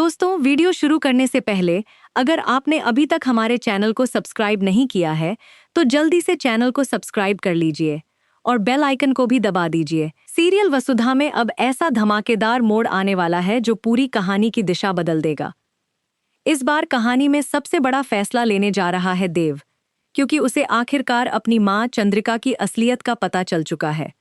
दोस्तों, वीडियो शुरू करने से पहले अगर आपने अभी तक हमारे चैनल को सब्सक्राइब नहीं किया है तो जल्दी से चैनल को सब्सक्राइब कर लीजिए और बेल आइकन को भी दबा दीजिए। सीरियल वसुधा में अब ऐसा धमाकेदार मोड़ आने वाला है जो पूरी कहानी की दिशा बदल देगा। इस बार कहानी में सबसे बड़ा फैसला लेने जा रहा है देव, क्योंकि उसे आखिरकार अपनी मां चंद्रिका की असलियत का पता चल चुका है।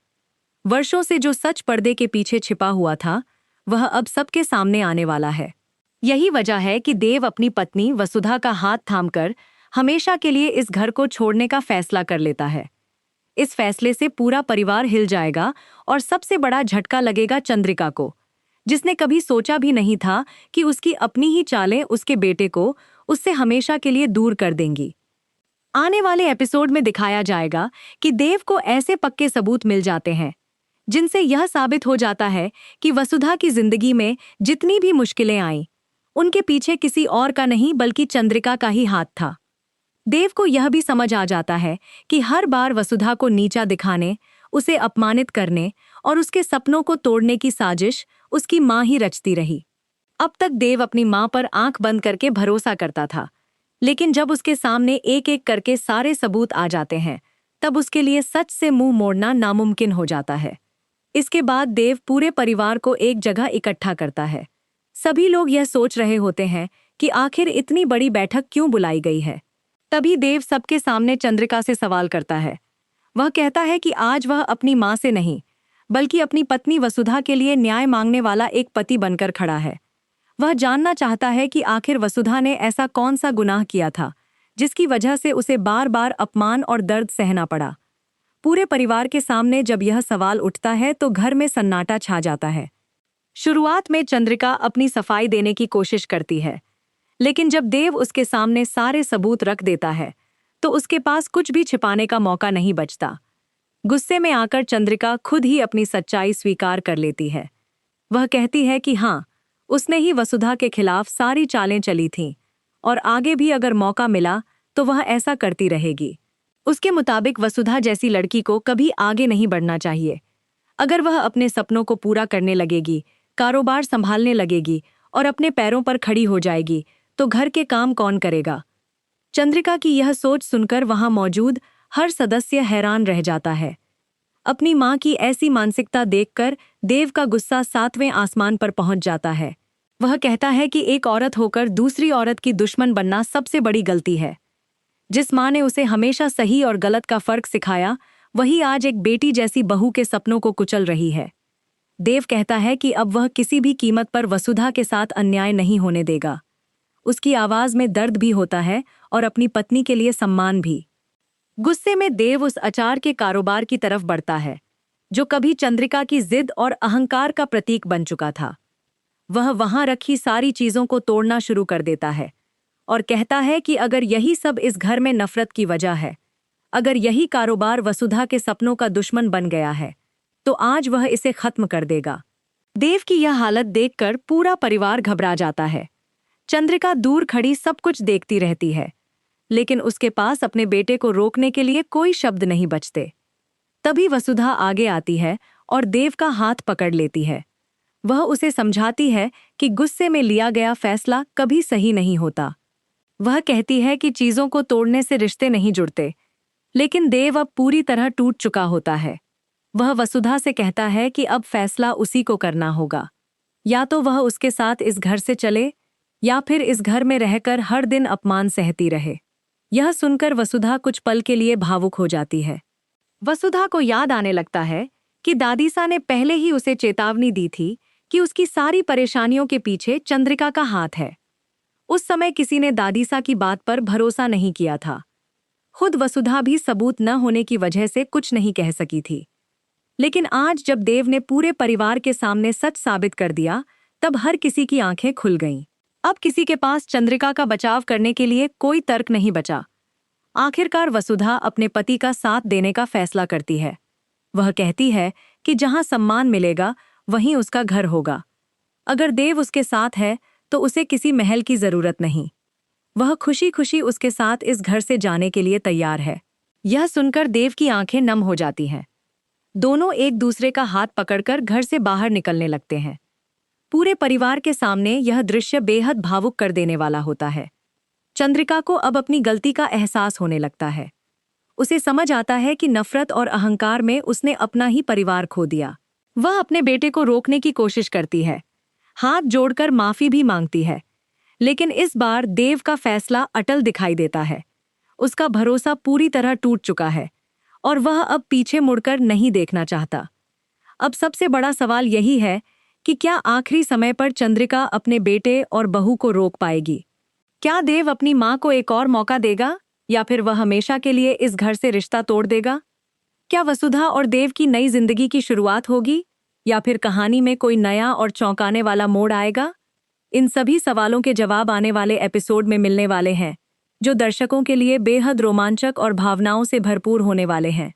वर्षों से जो सच पर्दे के पीछे छिपा हुआ था वह अब सबके सामने आने वाला है। यही वजह है कि देव अपनी पत्नी वसुधा का हाथ थामकर हमेशा के लिए इस घर को छोड़ने का फैसला कर लेता है। इस फैसले से पूरा परिवार हिल जाएगा और सबसे बड़ा झटका लगेगा चंद्रिका को, जिसने कभी सोचा भी नहीं था कि उसकी अपनी ही चालें उसके बेटे को उससे हमेशा के लिए दूर कर देंगी। आने वाले एपिसोड में दिखाया जाएगा कि देव को ऐसे पक्के सबूत मिल जाते हैं जिनसे यह साबित हो जाता है कि वसुधा की जिंदगी में जितनी भी मुश्किलें आईं, उनके पीछे किसी और का नहीं बल्कि चंद्रिका का ही हाथ था। देव को यह भी समझ आ जाता है कि हर बार वसुधा को नीचा दिखाने, उसे अपमानित करने और उसके सपनों को तोड़ने की साजिश उसकी मां ही रचती रही। अब तक देव अपनी मां पर आंख बंद करके भरोसा करता था, लेकिन जब उसके सामने एक एक करके सारे सबूत आ जाते हैं तब उसके लिए सच से मुंह मोड़ना नामुमकिन हो जाता है। इसके बाद देव पूरे परिवार को एक जगह इकट्ठा करता है। सभी लोग यह सोच रहे होते हैं कि आखिर इतनी बड़ी बैठक क्यों बुलाई गई है। तभी देव सबके सामने चंद्रिका से सवाल करता है। वह कहता है कि आज वह अपनी मां से नहीं बल्कि अपनी पत्नी वसुधा के लिए न्याय मांगने वाला एक पति बनकर खड़ा है। वह जानना चाहता है कि आखिर वसुधा ने ऐसा कौन सा गुनाह किया था जिसकी वजह से उसे बार बार अपमान और दर्द सहना पड़ा। पूरे परिवार के सामने जब यह सवाल उठता है तो घर में सन्नाटा छा जाता है। शुरुआत में चंद्रिका अपनी सफाई देने की कोशिश करती है, लेकिन जब देव उसके सामने सारे सबूत रख देता है तो उसके पास कुछ भी छिपाने का मौका नहीं बचता। गुस्से में आकर चंद्रिका खुद ही अपनी सच्चाई स्वीकार कर लेती है। वह कहती है कि हाँ, उसने ही वसुधा के खिलाफ सारी चालें चली थीं और आगे भी अगर मौका मिला तो वह ऐसा करती रहेगी। उसके मुताबिक वसुधा जैसी लड़की को कभी आगे नहीं बढ़ना चाहिए। अगर वह अपने सपनों को पूरा करने लगेगी, कारोबार संभालने लगेगी और अपने पैरों पर खड़ी हो जाएगी तो घर के काम कौन करेगा। चंद्रिका की यह सोच सुनकर वहां मौजूद हर सदस्य हैरान रह जाता है। अपनी मां की ऐसी मानसिकता देखकर देव का गुस्सा 7वें आसमान पर पहुंच जाता है। वह कहता है कि एक औरत होकर दूसरी औरत की दुश्मन बनना सबसे बड़ी गलती है। जिस मां ने उसे हमेशा सही और गलत का फर्क सिखाया, वही आज एक बेटी जैसी बहू के सपनों को कुचल रही है। देव कहता है कि अब वह किसी भी कीमत पर वसुधा के साथ अन्याय नहीं होने देगा। उसकी आवाज में दर्द भी होता है और अपनी पत्नी के लिए सम्मान भी। गुस्से में देव उस अचार के कारोबार की तरफ बढ़ता है जो कभी चंद्रिका की जिद और अहंकार का प्रतीक बन चुका था। वह वहां रखी सारी चीजों को तोड़ना शुरू कर देता है और कहता है कि अगर यही सब इस घर में नफरत की वजह है, अगर यही कारोबार वसुधा के सपनों का दुश्मन बन गया है, तो आज वह इसे खत्म कर देगा। देव की यह हालत देखकर पूरा परिवार घबरा जाता है। चंद्रिका दूर खड़ी सब कुछ देखती रहती है, लेकिन उसके पास अपने बेटे को रोकने के लिए कोई शब्द नहीं बचते। तभी वसुधा आगे आती है और देव का हाथ पकड़ लेती है। वह उसे समझाती है कि गुस्से में लिया गया फैसला कभी सही नहीं होता। वह कहती है कि चीजों को तोड़ने से रिश्ते नहीं जुड़ते, लेकिन देव अब पूरी तरह टूट चुका होता है। वह वसुधा से कहता है कि अब फैसला उसी को करना होगा। या तो वह उसके साथ इस घर से चले या फिर इस घर में रहकर हर दिन अपमान सहती रहे। यह सुनकर वसुधा कुछ पल के लिए भावुक हो जाती है। वसुधा को याद आने लगता है कि दादीसा ने पहले ही उसे चेतावनी दी थी कि उसकी सारी परेशानियों के पीछे चंद्रिका का हाथ है। उस समय किसी ने दादीसा की बात पर भरोसा नहीं किया था। खुद वसुधा भी सबूत न होने की वजह से कुछ नहीं कह सकी थी। लेकिन आज जब देव ने पूरे परिवार के सामने सच साबित कर दिया, तब हर किसी की आंखें खुल गईं। अब किसी के पास चंद्रिका का बचाव करने के लिए कोई तर्क नहीं बचा। आखिरकार वसुधा अपने पति का साथ देने का फैसला करती है। वह कहती है कि जहां सम्मान मिलेगा वहीं उसका घर होगा। अगर देव उसके साथ है तो उसे किसी महल की जरूरत नहीं। वह खुशी खुशी उसके साथ इस घर से जाने के लिए तैयार है। यह सुनकर देव की आंखें नम हो जाती हैं। दोनों एक दूसरे का हाथ पकड़कर घर से बाहर निकलने लगते हैं। पूरे परिवार के सामने यह दृश्य बेहद भावुक कर देने वाला होता है। चंद्रिका को अब अपनी गलती का एहसास होने लगता है। उसे समझ आता है कि नफरत और अहंकार में उसने अपना ही परिवार खो दिया। वह अपने बेटे को रोकने की कोशिश करती है, हाथ जोड़कर माफी भी मांगती है, लेकिन इस बार देव का फैसला अटल दिखाई देता है। उसका भरोसा पूरी तरह टूट चुका है और वह अब पीछे मुड़कर नहीं देखना चाहता। अब सबसे बड़ा सवाल यही है कि क्या आखिरी समय पर चंद्रिका अपने बेटे और बहू को रोक पाएगी? क्या देव अपनी मां को एक और मौका देगा या फिर वह हमेशा के लिए इस घर से रिश्ता तोड़ देगा? क्या वसुधा और देव की नई जिंदगी की शुरुआत होगी या फिर कहानी में कोई नया और चौंकाने वाला मोड़ आएगा? इन सभी सवालों के जवाब आने वाले एपिसोड में मिलने वाले हैं, जो दर्शकों के लिए बेहद रोमांचक और भावनाओं से भरपूर होने वाले हैं।